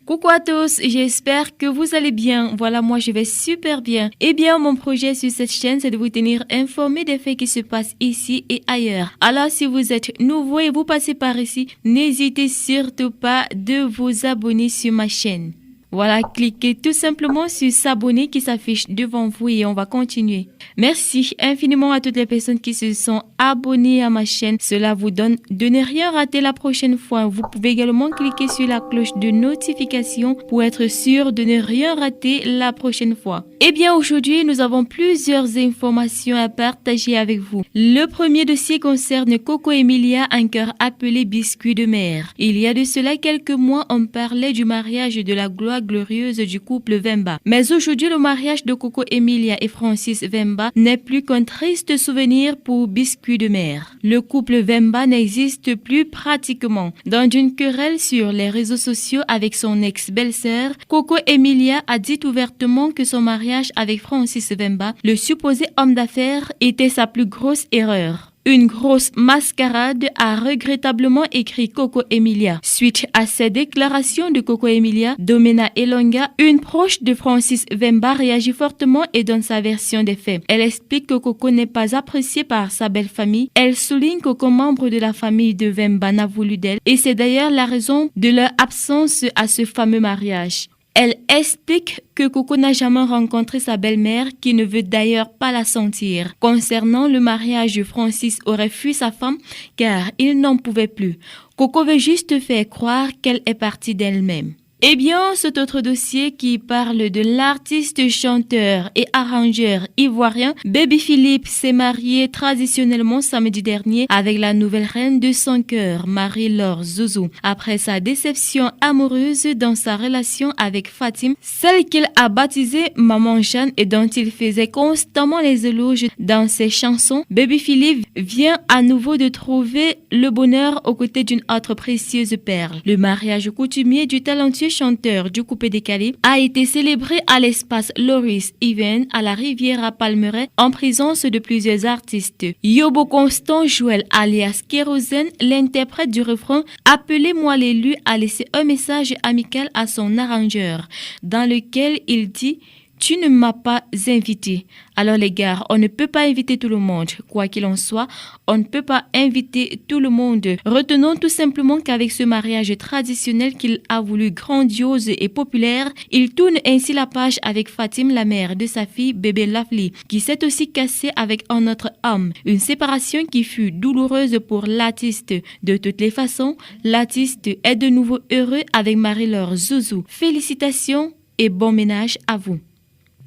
Coucou à tous, j'espère que vous allez bien. Voilà, moi je vais super bien. Eh bien, mon projet sur cette chaîne, c'est de vous tenir informé des faits qui se passent ici et ailleurs. Alors, si vous êtes nouveau et vous passez par ici, n'hésitez surtout pas de vous abonner sur ma chaîne. Voilà, cliquez tout simplement sur s'abonner qui s'affiche devant vous et on va continuer. Merci infiniment à toutes les personnes qui se sont abonnées à ma chaîne. Cela vous donne de ne rien rater la prochaine fois. Vous pouvez également cliquer sur la cloche de notification pour être sûr de ne rien rater la prochaine fois. Eh bien, aujourd'hui, nous avons plusieurs informations à partager avec vous. Le premier dossier concerne Coco Emilia, un cœur appelé biscuit de mer. Il y a de cela quelques mois, on parlait du mariage de la gloire glorieuse du couple Vemba. Mais aujourd'hui, le mariage de Coco Emilia et Francis Vemba n'est plus qu'un triste souvenir pour biscuit de mer. Le couple Vemba n'existe plus pratiquement. Dans une querelle sur les réseaux sociaux avec son ex-belle-sœur, Coco Emilia a dit ouvertement que son mariage avec Francis Vemba, le supposé homme d'affaires, était sa plus grosse erreur. Une grosse mascarade, a regrettablement écrit Coco Emilia. Suite à ces déclarations de Coco Emilia, Domena Elonga, une proche de Francis Vemba, réagit fortement et donne sa version des faits. Elle explique que Coco n'est pas appréciée par sa belle famille. Elle souligne qu'aucun membre de la famille de Vemba n'a voulu d'elle et c'est d'ailleurs la raison de leur absence à ce fameux mariage. Elle explique que Coco n'a jamais rencontré sa belle-mère, qui ne veut d'ailleurs pas la sentir. Concernant le mariage, Francis aurait fui sa femme car il n'en pouvait plus. Coco veut juste faire croire qu'elle est partie d'elle-même. Eh bien, cet autre dossier qui parle de l'artiste, chanteur et arrangeur ivoirien Baby Philippe s'est marié traditionnellement samedi dernier avec la nouvelle reine de son cœur, Marie-Laure Zouzou. Après sa déception amoureuse dans sa relation avec Fatim, celle qu'il a baptisée Maman Jeanne et dont il faisait constamment les éloges dans ses chansons, Baby Philippe vient à nouveau de trouver le bonheur aux côtés d'une autre précieuse perle. Le mariage coutumier du talentueux chanteur du coupé décalé a été célébré à l'espace Loris Even à la Riviera Palmeraie en présence de plusieurs artistes. Yobo Constant Joël alias Kérosène, l'interprète du refrain Appelez-moi l'élu, a laissé un message amical à son arrangeur dans lequel il dit tu ne m'as pas invité. Alors les gars, on ne peut pas inviter tout le monde. Quoi qu'il en soit, on ne peut pas inviter tout le monde. Retenons tout simplement qu'avec ce mariage traditionnel qu'il a voulu grandiose et populaire, il tourne ainsi la page avec Fatim, la mère de sa fille bébé Lovely, qui s'est aussi cassée avec un autre homme. Une séparation qui fut douloureuse pour l'artiste. De toutes les façons, l'artiste est de nouveau heureux avec Marie-Laure Zouzou. Félicitations et bon ménage à vous.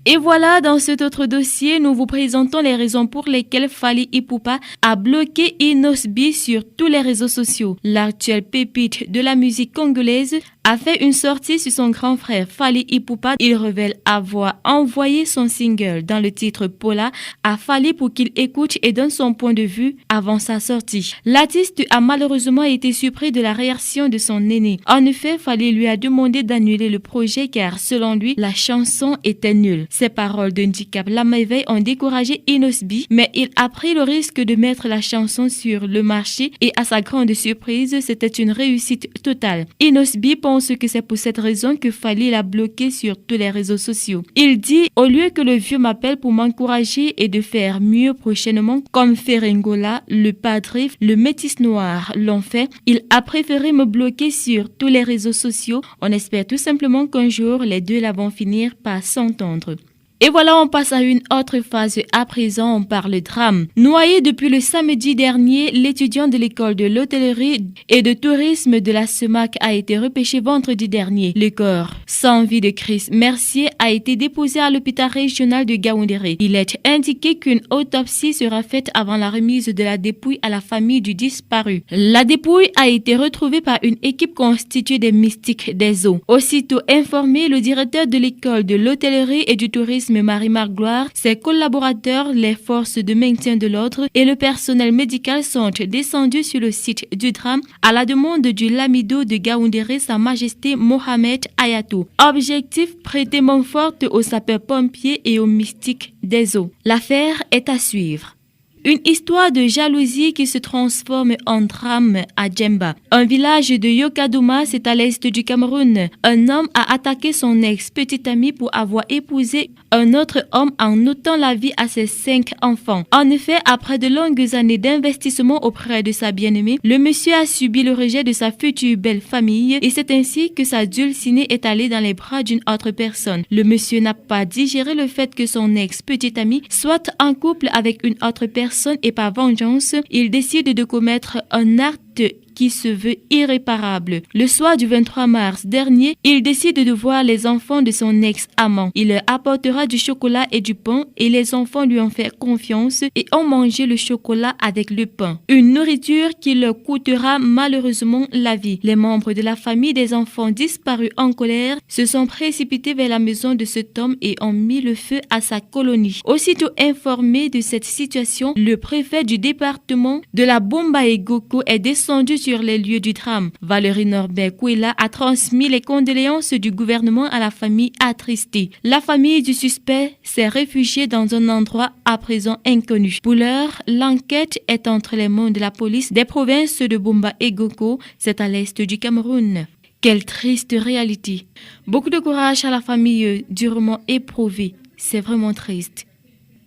Et voilà, dans cet autre dossier, nous vous présentons les raisons pour lesquelles Fally Ipupa a bloqué Inosbi sur tous les réseaux sociaux. L'actuelle pépite de la musique congolaise a fait une sortie sur son grand frère Fally Ipupa. Il révèle avoir envoyé son single dans le titre Paula à Fally pour qu'il écoute et donne son point de vue avant sa sortie. L'artiste a malheureusement été surpris de la réaction de son aîné. En effet, Fally lui a demandé d'annuler le projet car selon lui, la chanson était nulle. Ces paroles de Ndicap Lameveille ont découragé Inosbi, mais il a pris le risque de mettre la chanson sur le marché et à sa grande surprise, c'était une réussite totale. Inosbi pense que c'est pour cette raison que Fally l'a bloqué sur tous les réseaux sociaux. Il dit, au lieu que le vieux m'appelle pour m'encourager et de faire mieux prochainement, comme Ferengola, le Padre, le Métis Noir l'ont fait, il a préféré me bloquer sur tous les réseaux sociaux. On espère tout simplement qu'un jour, les deux là vont finir par s'entendre. Et voilà, on passe à une autre phase. À présent, on parle drame. Noyé depuis le samedi dernier, l'étudiant de l'école de l'hôtellerie et de tourisme de la SEMAC a été repêché vendredi dernier. Le corps sans vie de Chris Mercier a été déposé à l'hôpital régional de Gaoundéré. Il est indiqué qu'une autopsie sera faite avant la remise de la dépouille à la famille du disparu. La dépouille a été retrouvée par une équipe constituée des mystiques des eaux. Aussitôt informé, le directeur de l'école de l'hôtellerie et du tourisme Marie-Marc Gloire, ses collaborateurs, les forces de maintien de l'ordre et le personnel médical sont descendus sur le site du drame à la demande du Lamido de Gaoundéré, Sa Majesté Mohamed Ayatou. Objectif, prêter main forte aux sapeurs-pompiers et aux mystiques des eaux. L'affaire est à suivre. Une histoire de jalousie qui se transforme en drame à Djemba. Un village de Yokadouma, c'est à l'est du Cameroun. Un homme a attaqué son ex-petite amie pour avoir épousé un autre homme en ôtant la vie à ses 5 enfants. En effet, après de longues années d'investissement auprès de sa bien-aimée, le monsieur a subi le rejet de sa future belle famille et c'est ainsi que sa dulcinée est allée dans les bras d'une autre personne. Le monsieur n'a pas digéré le fait que son ex-petite amie soit en couple avec une autre personne et par vengeance, il décide de commettre un acte qui se veut irréparable. Le soir du 23 mars dernier, il décide de voir les enfants de son ex-amant. Il leur apportera du chocolat et du pain et les enfants lui ont fait confiance et ont mangé le chocolat avec le pain. Une nourriture qui leur coûtera malheureusement la vie. Les membres de la famille des enfants disparus en colère se sont précipités vers la maison de cet homme et ont mis le feu à sa colonie. Aussitôt informé de cette situation, le préfet du département de la Bomba-et-Goko est descendu sur les lieux du drame. Valérie Norbert Kouela a transmis les condoléances du gouvernement à la famille attristée. La famille du suspect s'est réfugiée dans un endroit à présent inconnu. Pour l'heure, l'enquête est entre les mains de la police des provinces de Bomba et Goko, c'est à l'est du Cameroun. Quelle triste réalité. Beaucoup de courage à la famille durement éprouvée. C'est vraiment triste.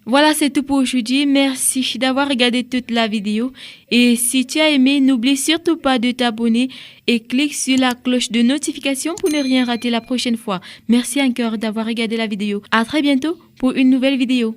Voilà, c'est tout pour aujourd'hui. Merci d'avoir regardé toute la vidéo. Et si tu as aimé, n'oublie surtout pas de t'abonner et clique sur la cloche de notification pour ne rien rater la prochaine fois. Merci encore d'avoir regardé la vidéo. À très bientôt pour une nouvelle vidéo.